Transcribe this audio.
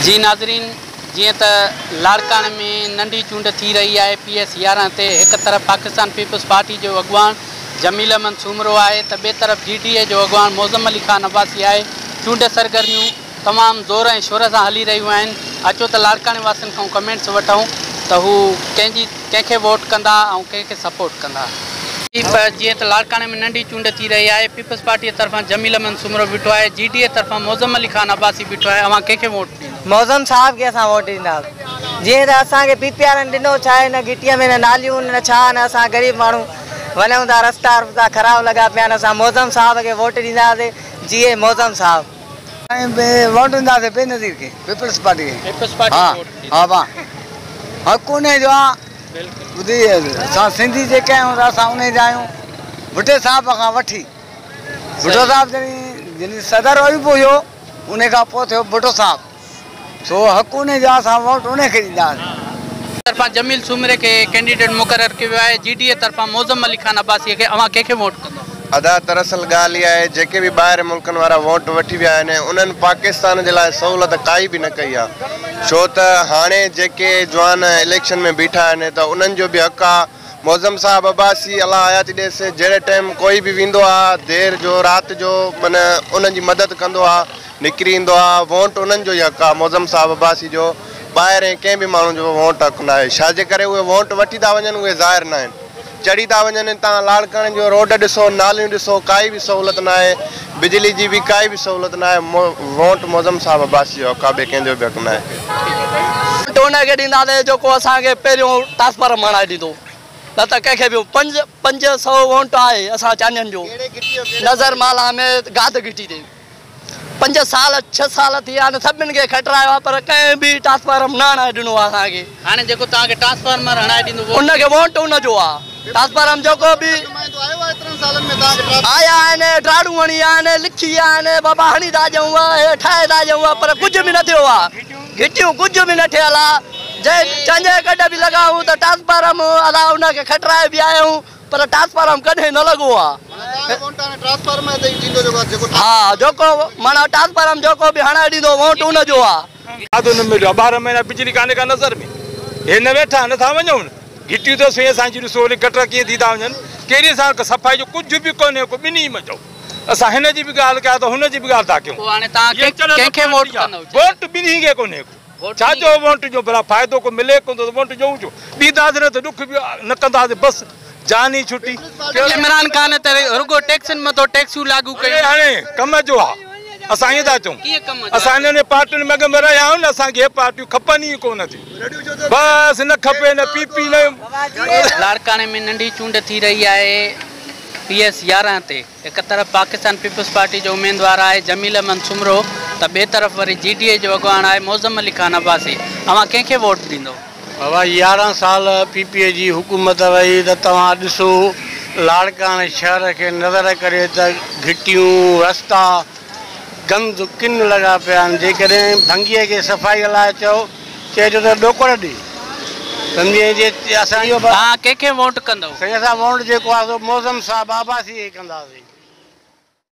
जी नाज़रीन, जीअं त لاڙڪاڻي में नंढी चूंड थी रही है PS 11 ते एक तरफ़ पाकिस्तान पीपल्स पार्टी जो अॻवान जमील अहमद सूमरो है तो ॿिए तरफ़ GTA जो अॻवान मौज़म अली खान अब्बासी है। चूंड सरगर्मियूं तमाम ज़ोर ऐं शोर सां हली रहियूं आहिनि। अचो त لاڙڪاڻي वासियुनि खां कमेंट्स वठूं त हू कंहिंखे वोट कंदा ऐं कंहिंखे सपोर्ट कंदा। जीअं त لاڙڪاڻي में नंढी चूंड थी रही है, पीपल्स पार्टी तरफ़ां जमील अहमद सूमरो बीठो है, GTA तरफ़ां मौज़म अली खान अब्बासी बीठो है। अवां कंहिंखे वोट ॾींदा? मौज़म साहब के असां वोट ॾींदासीं। जीअं त असांखे PPR ॾिनो छा आहे, न गिटीअ में न नालियूं न छा, न असां ग़रीब माण्हू वञूं था, रस्ता ख़राब लॻा पिया आहिनि। असां मौज़म साहब खे वोट ॾींदासीं। जीअं मौज़म साहब वोट ॾींदासीं बेनज़ीर खे, पीपल्स पार्टी खे। हा वाह, हक़ उन जो आहे। ॿुधी असां सिंधी जेके आहियूं त असां उन जा आहियूं। भुटे साहब खां वठी भुटो साहब जॾहिं सदर हुई हुयो, उन खां पोइ थियो भुटो साहब, सो हक़ उन जो असां वोट उन खे ॾींदासीं। तरफ़ां जमील सूमरे के कैंडिडेट मुक़रर कयो आहे, GTA तरफ़ां मौज़म अली खान अब्बासी खे। अवां कंहिंखे वोट कंदो? अदा दरअसल ॻाल्हि इहा आहे, जेके बि ॿाहिरि मुल्कनि वारा वोट वठी विया आहिनि उन्हनि पाकिस्तान जे लाइ सहूलियत काई बि न कई आहे। छो त हाणे जेके जवान इलेक्शन में बीठा आहिनि त उन्हनि जो बि हक़ आहे। मौज़म साहब अब्बासी अलाह हयाती ॾेसि, जहिड़े टाइम कोई बि वेंदो आहे देर जो राति जो, माना उन्हनि जी मदद कंदो आहे, निकिरी ईंदो आहे। वोट उन्हनि जो ई हक़ आहे, मौज़म साहब अब्बासी जो। ॿाहिरि कंहिं बि माण्हू जो वोट हक़ न आहे। छाजे करे उहे वोट वठी था वञनि, उहे ज़ाहिर न आहिनि, चढ़ी था वञनि। तव्हां लाड़काणे जो रोड ॾिसो, नालियूं ॾिसो, काई बि सहूलियत न आहे, बिजली जी बि काई बि सहूलियत न आहे। वोट मौज़म साहब अब्बासी जो हक़ आहे, ॿिए कंहिंजो बि हक़ न आहे। उनखे ॾींदासीं जेको असांखे पहिरियों ट्रांसफार्मर हणाए ॾींदो, न त कंहिंखे बि 500 वोट आहे असां चांडियुनि जो। नज़र माला में गाद गिटी ते 5 साल 6 साल थी विया आहिनि, सभिनि खे खटरायो आहे, पर कंहिं बि ट्रांसफार्मर न हणाए ॾिनो आहे असांखे। हाणे जेको तव्हांखे ट्रांसफार्मर हणाए ॾींदो उनखे वोट उनजो आहे। ट्रांसफार्मर जेको बि आया आहिनि, ड्राड़ू हणी आहिनि, लिखी आहिनि, बाबा हणी था ॾियूं, ठाहे था ॾियूं, पर कुझु बि न थियो आहे। घिटियूं कुझु बि न थियल आहे। जंहिं चंजे कॾहिं बि लॻाऊं त ट्रांसफार्मर असां उनखे खटराए बि आया आहियूं, पर ट्रांसफार्मर कॾहिं न लॻो आहे। हा, जेको माना ट्रांसफार्मर जेको बि हणाए ॾींदो वोट उनजो आहे। 12 महीना बिजली कान्हे का नज़र में, हे न वेठा नथा वञूं। घिटियूं त सुई असांजी ॾिसो, गटर कीअं थी था वञनि, कहिड़ी सां सफ़ाई जो कुझु बि कोन्हे, को ॿिन्ही मज़ो। असां हिन जी बि ॻाल्हि कया त हुन जी बि ॻाल्हि था कयूं। वोट ॿिन्ही खे कोन्हे, छाजो वोट जो भला फ़ाइदो को मिले कोन थो, वोट ॾियूं छो? ॾींदासीं न त ॾुख बि न कंदासीं, बसि जान ई छुटी। इमरान खान त रुगो टैक्सनि मथां टैक्सूं लागू कयूं, हाणे कम जो आहे। असां ईअं था चऊं, असां हिननि पार्टियुनि में रहिया आहियूं न, असांखे हे पार्टियूं खपनि ई कोन थियूं, बसि न खपे न PP न। لاڙڪاڻي में नंढी चूंड थी रही है PS 11 ते। एक तरफ़ पाकिस्तान पीपल्स पार्टी जो उम्मीदवार है जमील अहमद सूमरो, त ॿिए तरफ़ वरी GTA जो अॻवान है मौज़म अली खान अब्बासी। अवां कंहिंखे वोट ॾींदो? बाबा 11 साल PP जी हुकूमत रही त तव्हां ॾिसो لاڙڪاڻي शहर खे नज़र करे त घिटियूं, रस्ता गंद किन लॻा पिया आहिनि। जेकॾहिं भंगीअ खे सफ़ाई लाइ चइजो त ॾोकड़ ॾे, सम्झे जे असां इहो। तव्हां कंहिंखे वोट कंदव? साईं असां वोट जेको आहे मौज़म साहब अब्बासी खे कंदासीं।